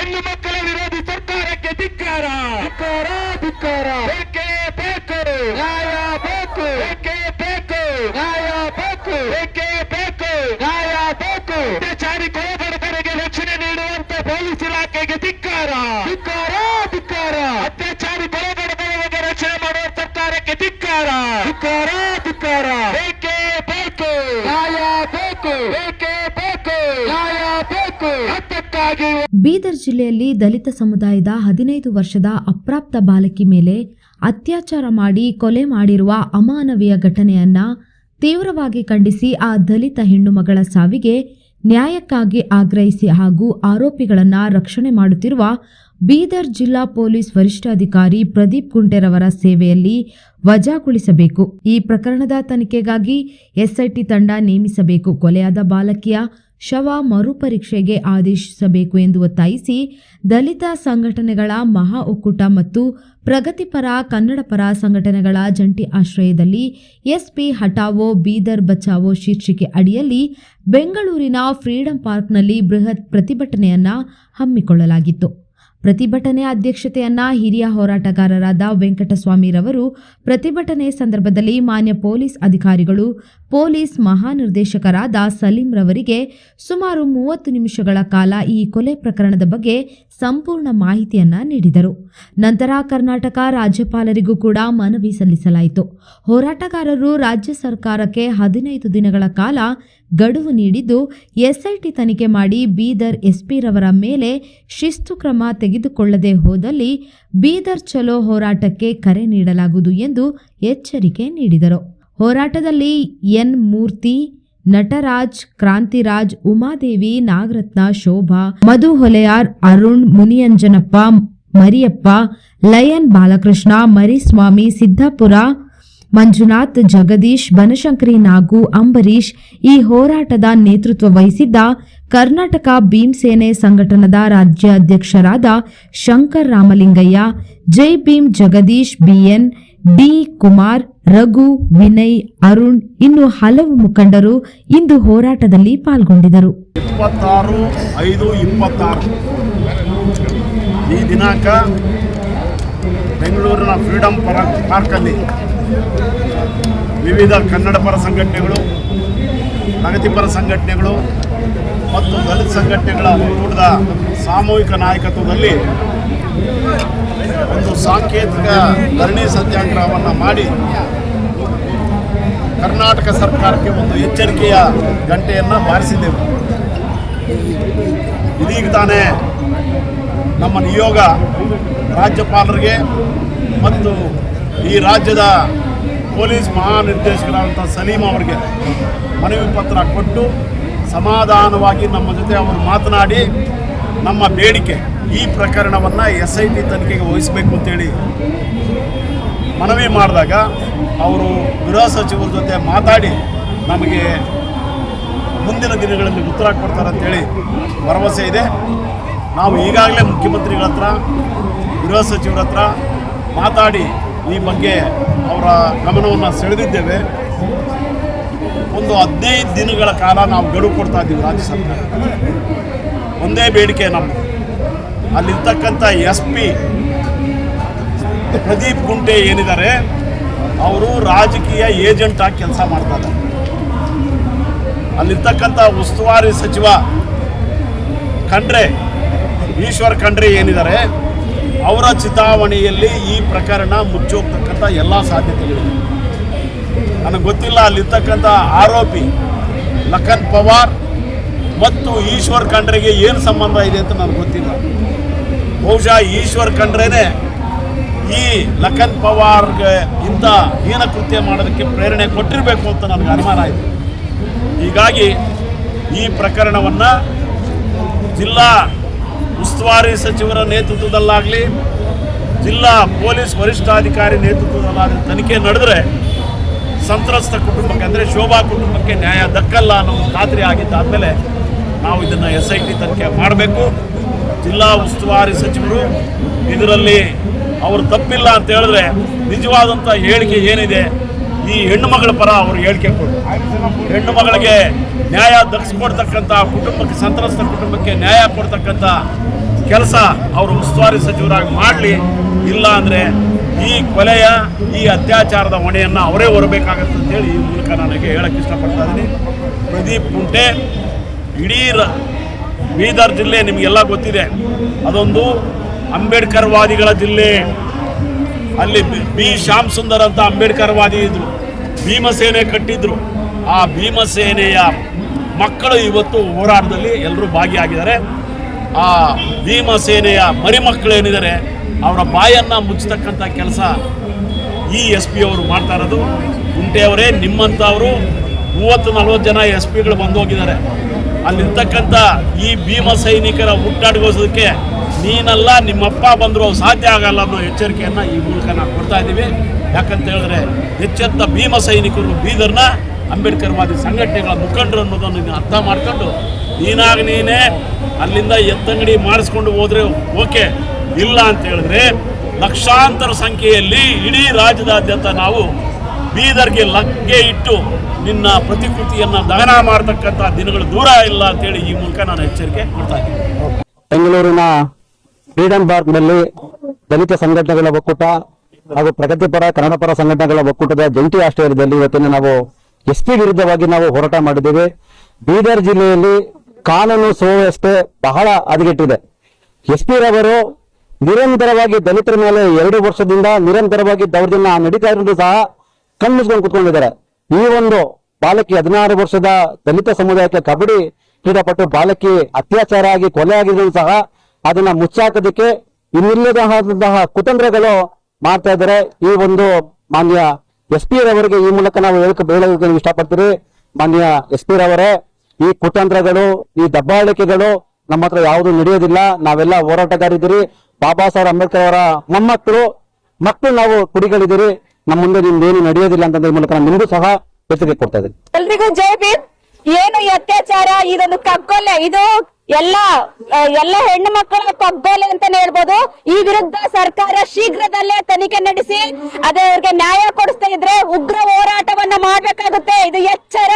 ಹೆಣ್ಣು ಮಕ್ಕಳ ವಿರೋಧಿ ಸರ್ಕಾರಕ್ಕೆ ಧಿಕ್ಕಾರ, ಬೇಕೇ ಬೇಕು ನ್ಯಾಯ, ಬೇಕು ಬೇಕೇ ಬೇಕು ನ್ಯಾಯ, ಬೇಕು ಬೇಕೇ ಬೇಕು ನ್ಯಾಯ, ಬೇಕು ಅತ್ಯಾಚಾರಿ ಕೊಲೆಗಡಕರಿಗೆ ರಕ್ಷಣೆ ನೀಡುವಂತ ಪೊಲೀಸ್ ಇಲಾಖೆಗೆ ಧಿಕ್ಕಾರ, ಅತ್ಯಾಚಾರಿ ಕೊಲೆಗಡಕರಿಗೆ ರಕ್ಷಣೆ ಮಾಡುವ ಸರ್ಕಾರಕ್ಕೆ ಧಿಕ್ಕಾರ, ಬೇಕೇ ಬೇಕು ನ್ಯಾಯ, ಬೇಕು ಬೇಕೇ ಬೇಕು ನ್ಯಾಯ, ಬೇಕು ಹತ್ತಕ್ಕಾಗಿ. ಬೀದರ್ ಜಿಲ್ಲೆಯಲ್ಲಿ ದಲಿತ ಸಮುದಾಯದ 15 ವರ್ಷದ ಅಪ್ರಾಪ್ತ ಬಾಲಕಿ ಮೇಲೆ ಅತ್ಯಾಚಾರ ಮಾಡಿ ಕೊಲೆ ಮಾಡಿರುವ ಅಮಾನವೀಯ ಘಟನೆಯನ್ನ ತೀವ್ರವಾಗಿ ಖಂಡಿಸಿ ಆ ದಲಿತ ಹೆಣ್ಣು ಮಗಳ ಸಾವಿಗೆ ನ್ಯಾಯಕ್ಕಾಗಿ ಆಗ್ರಹಿಸಿ ಹಾಗೂ ಆರೋಪಿಗಳನ್ನು ರಕ್ಷಣೆ ಮಾಡುತ್ತಿರುವ ಬೀದರ್ ಜಿಲ್ಲಾ ಪೊಲೀಸ್ ವರಿಷ್ಠಾಧಿಕಾರಿ ಪ್ರದೀಪ್ ಗುಂಟೆರವರ ಸೇವೆಯಲ್ಲಿ ವಜಾಗೊಳಿಸಬೇಕು. ಈ ಪ್ರಕರಣದ ತನಿಖೆಗಾಗಿ ಎಸ್ಐಟಿ ತಂಡ ನೇಮಿಸಬೇಕು. ಕೊಲೆಯಾದ ಬಾಲಕಿಯ ಶವ ಮರುಪರೀಕ್ಷೆಗೆ ಆದೇಶಿಸಬೇಕು ಎಂದು ಒತ್ತಾಯಿಸಿ ದಲಿತ ಸಂಘಟನೆಗಳ ಮಹಾ ಒಕ್ಕೂಟ ಮತ್ತು ಪ್ರಗತಿಪರ ಕನ್ನಡಪರ ಸಂಘಟನೆಗಳ ಜಂಟಿ ಆಶ್ರಯದಲ್ಲಿ ಎಸ್ಪಿ ಹಟಾವೋ ಬೀದರ್ ಬಚಾವೋ ಶೀರ್ಷಿಕೆ ಅಡಿಯಲ್ಲಿ ಬೆಂಗಳೂರಿನ ಫ್ರೀಡಂ ಪಾರ್ಕ್ನಲ್ಲಿ ಬೃಹತ್ ಪ್ರತಿಭಟನೆಯನ್ನ ಹಮ್ಮಿಕೊಳ್ಳಲಾಗಿತ್ತು. ಪ್ರತಿಭಟನೆ ಅಧ್ಯಕ್ಷತೆಯನ್ನ ಹಿರಿಯ ಹೋರಾಟಗಾರರಾದ ವೆಂಕಟಸ್ವಾಮಿರವರು ಪ್ರತಿಭಟನೆ ಸಂದರ್ಭದಲ್ಲಿ ಮಾನ್ಯ ಪೊಲೀಸ್ ಅಧಿಕಾರಿಗಳು ಪೊಲೀಸ್ ಮಹಾನಿರ್ದೇಶಕರಾದ ಸಲೀಂ ರವರಿಗೆ ಸುಮಾರು 30 ನಿಮಿಷಗಳ ಕಾಲ ಈ ಕೊಲೆ ಪ್ರಕರಣದ ಬಗ್ಗೆ ಸಂಪೂರ್ಣ ಮಾಹಿತಿಯನ್ನ ನೀಡಿದರು. ನಂತರ ಕರ್ನಾಟಕ ರಾಜ್ಯಪಾಲರಿಗೂ ಕೂಡ ಮನವಿ ಸಲ್ಲಿಸಲಾಯಿತು. ಹೋರಾಟಗಾರರು ರಾಜ್ಯ ಸರ್ಕಾರಕ್ಕೆ 15 ದಿನಗಳ ಕಾಲ ಗಡುವು ನೀಡಿದ್ದು ಎಸ್ಐಟಿ ತನಿಖೆ ಮಾಡಿ ಬೀದರ್ ಎಸ್ಪಿ ರವರ ಮೇಲೆ ಶಿಸ್ತು ಕ್ರಮ ತೆಗೆದುಕೊಳ್ಳದೆ ಹೋದಲ್ಲಿ ಬೀದರ್ ಚಲೋ ಹೋರಾಟಕ್ಕೆ ಕರೆ ನೀಡಲಾಗುವುದು ಎಂದು ಎಚ್ಚರಿಕೆ ನೀಡಿದರು. ಹೋರಾಟದಲ್ಲಿ ಎನ್ ಮೂರ್ತಿ, ನಟರಾಜ್, ಕ್ರಾಂತಿರಾಜ್, ಉಮಾದೇವಿ, ನಾಗರತ್ನ, ಶೋಭಾ, ಮಧು ಹೊಲೆಯಾರ್, ಅರುಣ್, ಮುನಿಯಂಜನಪ್ಪ, ಮರಿಯಪ್ಪ, ಲಯನ್ ಬಾಲಕೃಷ್ಣ, ಮರಿಸ್ವಾಮಿ, ಸಿದ್ದಾಪುರ, ಮಂಜುನಾಥ್, ಜಗದೀಶ್, ಬನಶಂಕರಿ, ನಾಗು, ಅಂಬರೀಶ್ ಈ ಹೋರಾಟದ ನೇತೃತ್ವ ವಹಿಸಿದ್ದ ಕರ್ನಾಟಕ ಭೀಮ್ಸೇನೆ ಸಂಘಟನದ ರಾಜ್ಯಾಧ್ಯಕ್ಷರಾದ ಶಂಕರ್ ರಾಮಲಿಂಗಯ್ಯ, ಜೈ ಭೀಮ್, ಜಗದೀಶ್, ಬಿಎನ್, ಡಿ ಕುಮಾರ್, ರಘು, ವಿನಯ್, ಅರುಣ್ ಇನ್ನು ಹಲವು ಮುಖಂಡರು ಇಂದು ಹೋರಾಟದಲ್ಲಿ ಪಾಲ್ಗೊಂಡಿದ್ದರು. 26/5/26 ಈ ದಿನಾಂಕ ಬೆಂಗಳೂರಿನ ಫ್ರೀಡಂ ಪಾರ್ಕಲ್ಲಿ ವಿವಿಧ ಕನ್ನಡ ಪರ ಸಂಘಟನೆಗಳು, ಪ್ರಗತಿಪರ ಸಂಘಟನೆಗಳು ಮತ್ತು ದಲಿತ ಸಂಘಟನೆಗಳ ಒಕ್ಕೂಟದ ಸಾಮೂಹಿಕ ನಾಯಕತ್ವದಲ್ಲಿ ಒಂದು ಸಾಂಕೇತಿಕ ಧರಣಿ ಸತ್ಯಾಗ್ರಹವನ್ನು ಮಾಡಿ ಕರ್ನಾಟಕ ಸರ್ಕಾರಕ್ಕೆ ಒಂದು ಎಚ್ಚರಿಕೆಯ ಗಂಟೆಯನ್ನು ಬಾರಿಸಿದ್ದೆವು. ಇದೀಗ ತಾನೇ ನಮ್ಮ ನಿಯೋಗ ರಾಜ್ಯಪಾಲರಿಗೆ ಮತ್ತು ಈ ರಾಜ್ಯದ ಪೊಲೀಸ್ ಮಹಾನಿರ್ದೇಶಕರಾದಂಥ ಸಲೀಂ ಅವರಿಗೆ ಮನವಿ ಪತ್ರ ಕೊಟ್ಟು ಸಮಾಧಾನವಾಗಿ ನಮ್ಮ ಜೊತೆ ಅವರು ಮಾತನಾಡಿ ನಮ್ಮ ಬೇಡಿಕೆ ಈ ಪ್ರಕರಣವನ್ನು ಎಸ್ಐಟಿ ತನಿಖೆಗೆ ವಹಿಸಬೇಕು ಅಂತೇಳಿ ಮನವಿ ಮಾಡಿದಾಗ ಅವರು ಗೃಹ ಸಚಿವರ ಜೊತೆ ಮಾತಾಡಿ ನಮಗೆ ಮುಂದಿನ ದಿನಗಳಲ್ಲಿ ಉತ್ತರ ಕೊಡ್ತಾರೆ ಅಂತೇಳಿ ಭರವಸೆ ಇದೆ. ನಾವು ಈಗಾಗಲೇ ಮುಖ್ಯಮಂತ್ರಿಗಳ ಹತ್ರ, ಗೃಹ ಸಚಿವರ ಹತ್ರ ಮಾತಾಡಿ ಈ ಬಗ್ಗೆ ಅವರ ಗಮನವನ್ನು ಸೆಳೆದಿದ್ದೇವೆ. ಒಂದು 15 ದಿನಗಳ ಕಾಲ ನಾವು ಗಡುವು ಕೊಡ್ತಾ ಇದ್ದೀವಿ ರಾಜ್ಯ ಸರ್ಕಾರ. ಒಂದೇ ಬೇಡಿಕೆ ನಮ್ಮ ಅಲ್ಲಿರ್ತಕ್ಕಂಥ SP ಪ್ರದೀಪ್ ಗುಂಟೆ ಏನಿದ್ದಾರೆ ಅವರು ರಾಜಕೀಯ ಏಜೆಂಟ್ ಆಗಿ ಕೆಲಸ ಮಾಡ್ತಾರೆ. ಅಲ್ಲಿರ್ತಕ್ಕಂಥ ಉಸ್ತುವಾರಿ ಸಚಿವ ಈಶ್ವರ್ ಖಂಡ್ರೆ ಏನಿದ್ದಾರೆ ಅವರ ಚಿತಾವಣೆಯಲ್ಲಿ ಈ ಪ್ರಕರಣ ಮುಚ್ಚೋಗ್ತಕ್ಕಂಥ ಎಲ್ಲ ಸಾಧ್ಯತೆಗಳಿವೆ. ನನಗೆ ಗೊತ್ತಿಲ್ಲ ಅಲ್ಲಿರ್ತಕ್ಕಂಥ ಆರೋಪಿ ಲಖನ್ ಪವಾರ್ ಮತ್ತು ಈಶ್ವರ್ ಖಂಡ್ರೆಗೆ ಏನು ಸಂಬಂಧ ಇದೆ ಅಂತ ನನಗೆ ಗೊತ್ತಿಲ್ಲ. ಬಹುಶಃ ಈಶ್ವರ್ ಖಂಡ್ರೆನೇ ಈ ಲಖನ್ ಪವಾರ್ಗೆ ಇಂಥ ಹೀನ ಕೃತ್ಯ ಮಾಡೋದಕ್ಕೆ ಪ್ರೇರಣೆ ಕೊಟ್ಟಿರಬೇಕು ಅಂತ ನನಗೆ ಅನುಮಾನ ಇದೆ. ಹೀಗಾಗಿ ಈ ಪ್ರಕರಣವನ್ನು ಜಿಲ್ಲಾ ಉಸ್ತುವಾರಿ ಸಚಿವರ ನೇತೃತ್ವದಲ್ಲಾಗಲಿ, ಜಿಲ್ಲಾ ಪೊಲೀಸ್ ವರಿಷ್ಠಾಧಿಕಾರಿ ನೇತೃತ್ವದಲ್ಲಾಗಲಿ ತನಿಖೆ ನಡೆದರೆ ಸಂತ್ರಸ್ತ ಕುಟುಂಬಕ್ಕೆ ಅಂದರೆ ಶೋಭಾ ಕುಟುಂಬಕ್ಕೆ ನ್ಯಾಯ ದಕ್ಕಲ್ಲ ಅನ್ನೋ ಖಾತ್ರಿ ಆಗಿದ್ದಾದಮೇಲೆ ನಾವು ಇದನ್ನು SIT ತನಿಖೆ ಮಾಡಬೇಕು. ಜಿಲ್ಲಾ ಉಸ್ತುವಾರಿ ಸಚಿವರು ಇದರಲ್ಲಿ ಅವರು ತಪ್ಪಿಲ್ಲ ಅಂತ ಹೇಳಿದ್ರೆ ನಿಜವಾದಂಥ ಹೇಳಿಕೆ ಏನಿದೆ ಈ ಹೆಣ್ಣು ಮಗಳ ಪರ ಅವರು ಹೇಳಿಕೆ ಕೊಡು. ಹೆಣ್ಣು ಮಗಳಿಗೆ ನ್ಯಾಯ ದಕ್ಕಿಸ್ಕೊಡ್ತಕ್ಕಂಥ ಕುಟುಂಬಕ್ಕೆ, ಸಂತ್ರಸ್ತ ಕುಟುಂಬಕ್ಕೆ ನ್ಯಾಯ ಕೊಡ್ತಕ್ಕಂಥ ಕೆಲಸ ಅವರು ಉಸ್ತುವಾರಿ ಸಚಿವರಾಗಿ ಮಾಡಲಿ. ಇಲ್ಲ ಅಂದರೆ ಈ ಕೊಲೆಯ ಈ ಅತ್ಯಾಚಾರದ ಹೊಣೆಯನ್ನು ಅವರೇ ಹೊರಬೇಕಾಗತ್ತೆ ಅಂತೇಳಿ ಈ ಮೂಲಕ ನನಗೆ ಹೇಳಕ್ಕೆ ಇಷ್ಟಪಡ್ತಾ ಇದ್ದೀನಿ. ಪ್ರದೀಪ್ ಕುಂಟೆ ಇಡೀ ಬೀದರ್ ಜಿಲ್ಲೆ ನಿಮಗೆಲ್ಲ ಗೊತ್ತಿದೆ, ಅದೊಂದು ಅಂಬೇಡ್ಕರ್ ವಾದಿಗಳ ಜಿಲ್ಲೆ. ಅಲ್ಲಿ ಬಿ ಶ್ಯಾಮ್ ಸುಂದರ್ ಅಂತ ಅಂಬೇಡ್ಕರ್ ವಾದಿ ಇದ್ದರು, ಭೀಮಸೇನೆ ಕಟ್ಟಿದ್ರು. ಆ ಭೀಮಸೇನೆಯ ಮಕ್ಕಳು ಇವತ್ತು ಹೋರಾಟದಲ್ಲಿ ಎಲ್ಲರೂ ಭಾಗಿಯಾಗಿದ್ದಾರೆ. ಆ ಭೀಮಸೇನೆಯ ಮರಿಮಕ್ಕಳೇನಿದ್ದಾರೆ ಅವರ ಬಾಯನ್ನು ಮುಚ್ಚತಕ್ಕಂಥ ಕೆಲಸ ಈ ಎಸ್ ಪಿ ಅವರು ಮಾಡ್ತಾ ಇರೋದು. ಕುಂಟೆಯವರೇ, ನಿಮ್ಮಂಥವರು 30-40 ಜನ ಎಸ್ ಪಿಗಳು ಬಂದೋಗಿದ್ದಾರೆ. ಅಲ್ಲಿರ್ತಕ್ಕಂಥ ಈ ಭೀಮ ಸೈನಿಕರ ಹುಟ್ಟಾಡ್ಗೋಸೋದಕ್ಕೆ ನೀನಲ್ಲ ನಿಮ್ಮಪ್ಪ ಬಂದರೂ ಸಾಧ್ಯ ಆಗಲ್ಲ ಅನ್ನೋ ಎಚ್ಚರಿಕೆಯನ್ನು ಈ ಮೂಲಕ ನಾವು ಕೊಡ್ತಾ ಇದ್ದೀವಿ. ಯಾಕಂತ ಹೇಳಿದ್ರೆ ಎಚ್ಚೆತ್ತ ಭೀಮ ಸೈನಿಕರು ಬೀದರ್ನ ಅಂಬೇಡ್ಕರ್ವಾದಿ ಸಂಘಟನೆಗಳ ಮುಖಂಡರು ಅನ್ನೋದನ್ನು ನೀನು ಅರ್ಥ ಮಾಡ್ಕೊಂಡು ನೀನಾಗ ನೀನೇ ಅಲ್ಲಿಂದ ಎತ್ತಂಗಡಿ ಮಾಡಿಸ್ಕೊಂಡು ಹೋದರೆ ಓಕೆ, ಇಲ್ಲ ಅಂತ ಹೇಳಿದ್ರೆ ಲಕ್ಷಾಂತರ ಸಂಖ್ಯೆಯಲ್ಲಿ ಇಡೀ ರಾಜ್ಯದಾದ್ಯಂತ ನಾವು ಬೀದರ್ಗೆ ಲಗ್ಗೆ ಇಟ್ಟು ನಿನ್ನ ಪ್ರತಿಕೃತಿಯನ್ನು ದಹನ ಮಾಡತಕ್ಕಂಥ ದಿನಗಳು ದೂರ ಇಲ್ಲ ಅಂತೇಳಿ ಈ ಮೂಲಕ ನಾನು ಎಚ್ಚರಿಕೆ ಕೊಡ್ತಾ ಇದ್ದೀನಿ. ಬೆಂಗಳೂರಿನ ಫ್ರೀಡಂ ಪಾರ್ಕ್ನಲ್ಲಿ ದಲಿತ ಸಂಘಟನೆಗಳ ಒಕ್ಕೂಟ ಹಾಗೂ ಪ್ರಗತಿಪರ ಕನ್ನಡಪರ ಸಂಘಟನೆಗಳ ಒಕ್ಕೂಟದ ಜಂಟಿ ಆಶ್ರಯದಲ್ಲಿ ಇವತ್ತಿನ ನಾವು ಎಸ್ಪಿ ವಿರುದ್ಧವಾಗಿ ನಾವು ಹೋರಾಟ ಮಾಡಿದ್ದೇವೆ. ಬೀದರ್ ಜಿಲ್ಲೆಯಲ್ಲಿ ಕಾನೂನು ಸುವ್ಯವಸ್ಥೆ ಬಹಳ ಹದಗೆಟ್ಟಿದೆ. ಎಸ್ಪಿ ರವರು ನಿರಂತರವಾಗಿ ದಲಿತರ ಮೇಲೆ 2 ವರ್ಷದಿಂದ ನಿರಂತರವಾಗಿ ದೌರ್ಜನ್ಯ ನಡೀತಾ ಇರೋದು ಸಹ ಕಣ್ಮುಚ್ಕೊಂಡು ಕುತ್ಕೊಂಡಿದ್ದಾರೆ. ಈ ಒಂದು ಬಾಲಕಿ 16 ವರ್ಷದ ದಲಿತ ಸಮುದಾಯಕ್ಕೆ ಕಬಡ್ಡಿ ಕ್ರೀಡಾಪಟು ಬಾಲಕಿ ಅತ್ಯಾಚಾರ ಆಗಿ ಕೊಲೆ ಆಗಿದ್ರು ಸಹ ಅದನ್ನ ಮುಚ್ಚಾಕೋದಕ್ಕೆ ಇನ್ನಿಲ್ಲದಂತಹ ಕುತಂತ್ರಗಳು ಮಾಡ್ತಾ ಇದ್ದಾರೆ. ಈ ಒಂದು ಮಾನ್ಯ ಎಸ್ ಪಿ ರವರಿಗೆ ಈ ಮೂಲಕ ನಾವು ಹೇಳೋದಕ್ಕೆ ಇಷ್ಟಪಡ್ತೀವಿ. ಮಾನ್ಯ ಎಸ್ ಪಿ ರವರೇ, ಈ ಕುತಂತ್ರಗಳು, ಈ ದಬ್ಬಾಳಿಕೆಗಳು ನಮ್ಮ ಹತ್ರ ಯಾವುದು ನಡೆಯೋದಿಲ್ಲ. ನಾವೆಲ್ಲ ಹೋರಾಟಗಾರಿದ್ದೀರಿ. ಬಾಬಾ ಸಾಹೇಬ್ ಅಂಬೇಡ್ಕರ್ ಅವರ ಮಕ್ಕಳು ನಾವು ಕುಡಿಗಳಿದ್ದೀರಿ. ನಮ್ಮ ಮುಂದೆ ನಿಮ್ದೇನು ನಡೆಯೋದಿಲ್ಲ ಅಂತ ಈ ಮೂಲಕ ನಿಮಗೂ ಸಹ ಎಚ್ಚರಿಕೆ ಕೊಡ್ತಾ ಇದ್ದೀನಿ. ಎಲ್ರಿಗೂ ಜೈ ಭೀಮ್. ಏನು ಈ ಅತ್ಯಾಚಾರ, ಇದೊಂದು ಕಗ್ಗೊಲೆ, ಇದು ಎಲ್ಲ ಹೆಣ್ಣು ಮಕ್ಕಳ ಕಗ್ಗೊಲೆ ಅಂತಾನೆ ಹೇಳ್ಬೋದು. ಈ ವಿರುದ್ಧ ಸರ್ಕಾರ ಶೀಘ್ರದಲ್ಲೇ ತನಿಖೆ ನಡೆಸಿ ಅವ್ರಿಗೆ ನ್ಯಾಯ ಕೊಡಿಸ್ತಾ ಇದ್ರೆ ಉಗ್ರ ಹೋರಾಟವನ್ನ ಮಾಡ್ಬೇಕಾಗುತ್ತೆ. ಇದು ಎಚ್ಚರ.